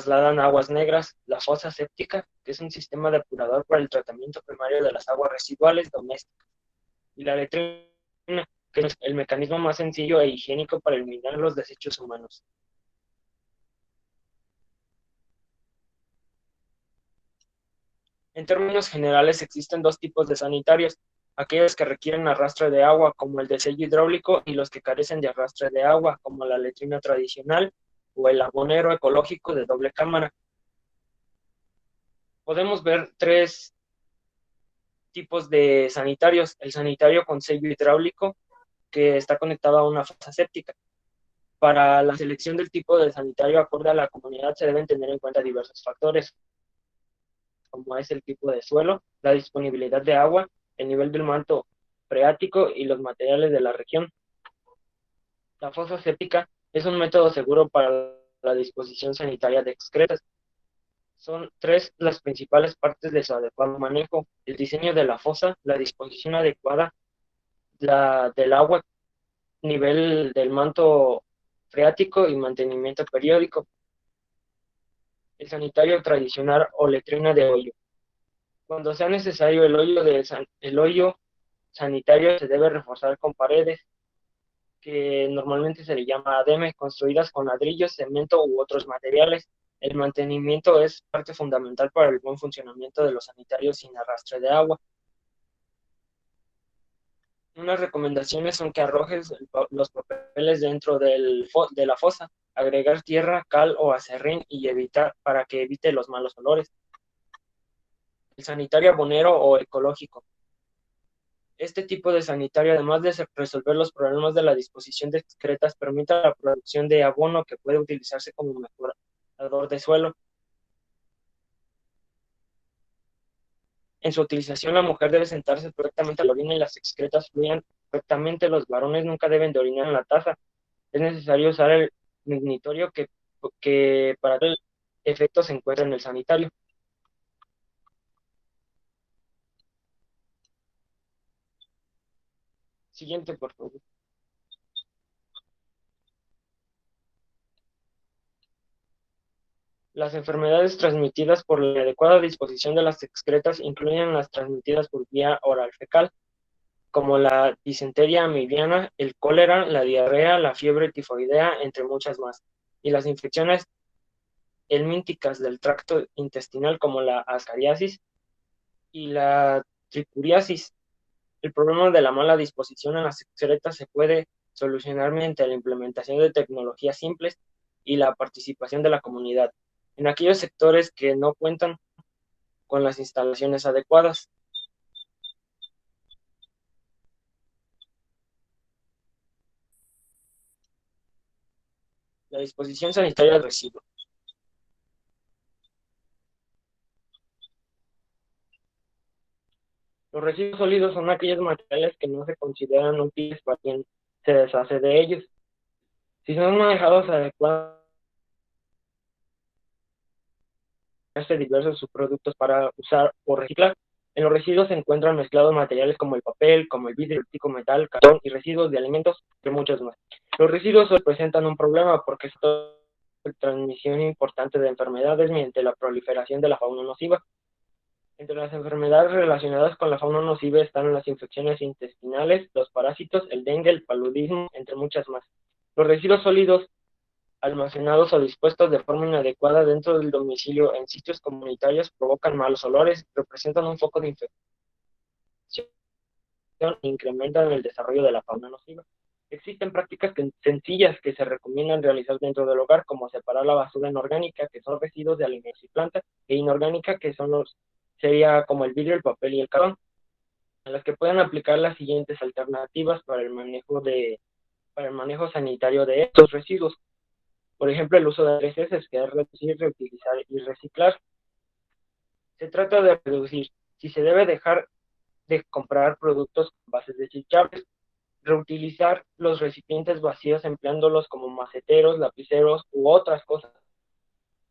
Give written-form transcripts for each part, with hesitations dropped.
trasladan a aguas negras, la fosa séptica, que es un sistema depurador para el tratamiento primario de las aguas residuales domésticas, y la letrina, que es el mecanismo más sencillo e higiénico para eliminar los desechos humanos. En términos generales, existen dos tipos de sanitarios: aquellos que requieren arrastre de agua, como el de sello hidráulico, y los que carecen de arrastre de agua, como la letrina tradicional o el abonero ecológico de doble cámara. Podemos ver tres tipos de sanitarios: el sanitario con sello hidráulico, que está conectado a una fosa séptica. Para la selección del tipo de sanitario acorde a la comunidad se deben tener en cuenta diversos factores, como es el tipo de suelo, la disponibilidad de agua, el nivel del manto freático y los materiales de la región. La fosa séptica es un método seguro para la disposición sanitaria de excretas. Son tres las principales partes de su adecuado manejo: el diseño de la fosa, la disposición adecuada del agua, nivel del manto freático y mantenimiento periódico. El sanitario tradicional o letrina de hoyo. Cuando sea necesario, el hoyo sanitario se debe reforzar con paredes, que normalmente se le llama ademe, construidas con ladrillos, cemento u otros materiales. El mantenimiento es parte fundamental para el buen funcionamiento de los sanitarios sin arrastre de agua. Unas recomendaciones son que arrojes los papeles dentro de la fosa, agregar tierra, cal o acerrín y evitar para que evite los malos olores. El sanitario abonero o ecológico. Este tipo de sanitario, además de resolver los problemas de la disposición de excretas, permite la producción de abono que puede utilizarse como mejorador de suelo. En su utilización, la mujer debe sentarse perfectamente a la orina y las excretas fluyan perfectamente. Los varones nunca deben de orinar en la taza. Es necesario usar el mignitorio que para el efecto se encuentra en el sanitario. Siguiente, por favor. Las enfermedades transmitidas por la inadecuada disposición de las excretas incluyen las transmitidas por vía oral fecal, como la disentería amibiana, el cólera, la diarrea, la fiebre tifoidea, entre muchas más, y las infecciones helmínticas del tracto intestinal, como la ascariasis y la tricuriasis. El problema de la mala disposición en las excretas se puede solucionar mediante la implementación de tecnologías simples y la participación de la comunidad en aquellos sectores que no cuentan con las instalaciones adecuadas. La disposición sanitaria del residuo. Los residuos sólidos son aquellos materiales que no se consideran útiles para quien se deshace de ellos. Si son manejados adecuadamente, diversos subproductos para usar o reciclar. En los residuos se encuentran mezclados materiales como el papel, como el vidrio, el plástico, metal, cartón y residuos de alimentos, entre muchos más. Los residuos hoy presentan un problema porque es una transmisión importante de enfermedades mediante la proliferación de la fauna nociva. Entre las enfermedades relacionadas con la fauna nociva están las infecciones intestinales, los parásitos, el dengue, el paludismo, entre muchas más. Los residuos sólidos almacenados o dispuestos de forma inadecuada dentro del domicilio en sitios comunitarios provocan malos olores, representan un foco de infección e incrementan el desarrollo de la fauna nociva. Existen prácticas sencillas que se recomiendan realizar dentro del hogar, como separar la basura inorgánica, que son residuos de alimentos y plantas, e inorgánica, que sería como el vidrio, el papel y el cartón, a las que pueden aplicar las siguientes alternativas para el manejo sanitario de estos residuos. Por ejemplo, el uso de 3S, que es reducir, reutilizar y reciclar. Se trata de reducir si se debe dejar de comprar productos con bases desechables, reutilizar los recipientes vacíos empleándolos como maceteros, lapiceros u otras cosas,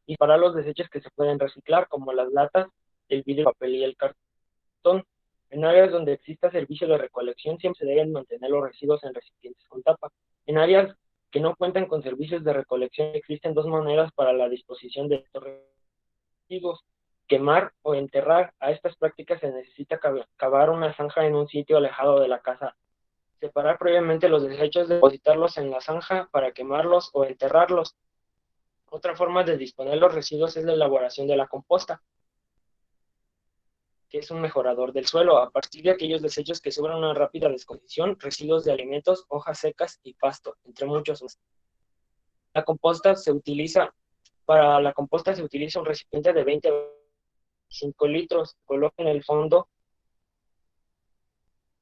y para los desechos que se pueden reciclar, como las latas, el vidrio, el papel y el cartón. En áreas donde exista servicio de recolección siempre se deben mantener los residuos en recipientes con tapa. En áreas que no cuentan con servicios de recolección. Existen dos maneras para la disposición de estos residuos: quemar o enterrar. A estas prácticas se necesita cavar una zanja en un sitio alejado de la casa, separar previamente los desechos, depositarlos en la zanja para quemarlos o enterrarlos. Otra forma de disponer los residuos es la elaboración de la composta, que es un mejorador del suelo, a partir de aquellos desechos que sufren una rápida descomposición, residuos de alimentos, hojas secas y pasto, entre muchos más. La composta se utiliza, para la composta se utiliza un recipiente de 20 a 25 litros, coloca en el fondo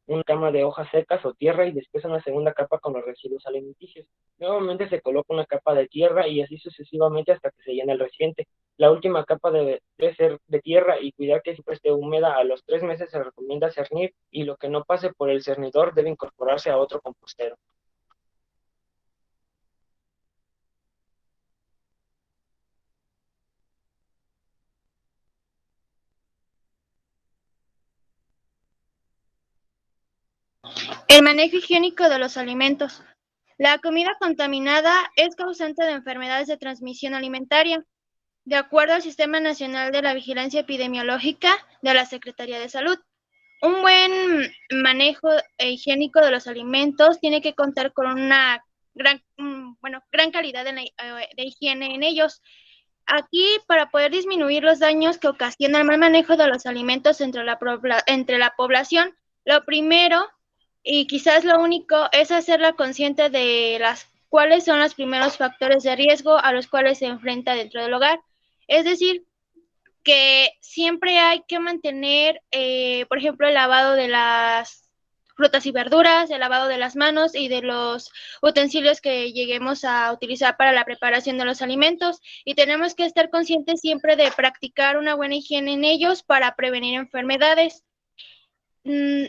una cama de hojas secas o tierra y después una segunda capa con los residuos alimenticios. Nuevamente se coloca una capa de tierra y así sucesivamente hasta que se llene el recipiente. La última capa debe ser de tierra y cuidar que siempre esté húmeda. A los 3 meses se recomienda cernir y lo que no pase por el cernidor debe incorporarse a otro compostero. El manejo higiénico de los alimentos. La comida contaminada es causante de enfermedades de transmisión alimentaria, de acuerdo al Sistema Nacional de la Vigilancia Epidemiológica de la Secretaría de Salud. Un buen manejo higiénico de los alimentos tiene que contar con una gran calidad de higiene en ellos. Aquí, para poder disminuir los daños que ocasiona el mal manejo de los alimentos entre la población, lo primero y quizás lo único es hacerla consciente de las cuáles son los primeros factores de riesgo a los cuales se enfrenta dentro del hogar. Es decir, que siempre hay que mantener, por ejemplo, el lavado de las frutas y verduras, el lavado de las manos y de los utensilios que lleguemos a utilizar para la preparación de los alimentos, y tenemos que estar conscientes siempre de practicar una buena higiene en ellos para prevenir enfermedades.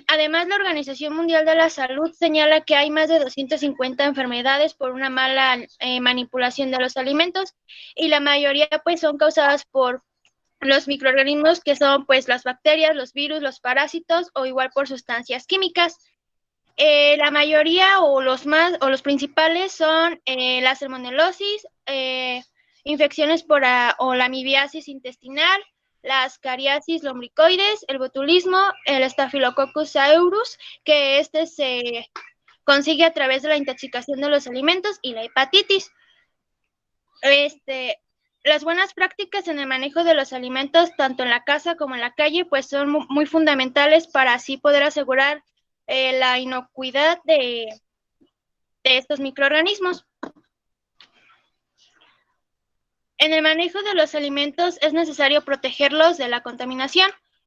Además, la Organización Mundial de la Salud señala que hay más de 250 enfermedades por una mala manipulación de los alimentos, y la mayoría pues son causadas por los microorganismos, que son pues las bacterias, los virus, los parásitos o igual por sustancias químicas. La mayoría o los principales son la salmonelosis, infecciones o la amibiasis intestinal, las cariasis lombricoides, el botulismo, el Staphylococcus aureus, que se consigue a través de la intoxicación de los alimentos, y la hepatitis. Las buenas prácticas en el manejo de los alimentos, tanto en la casa como en la calle, pues son muy fundamentales para así poder asegurar la inocuidad de estos microorganismos. En el manejo de los alimentos es necesario protegerlos de la contaminación.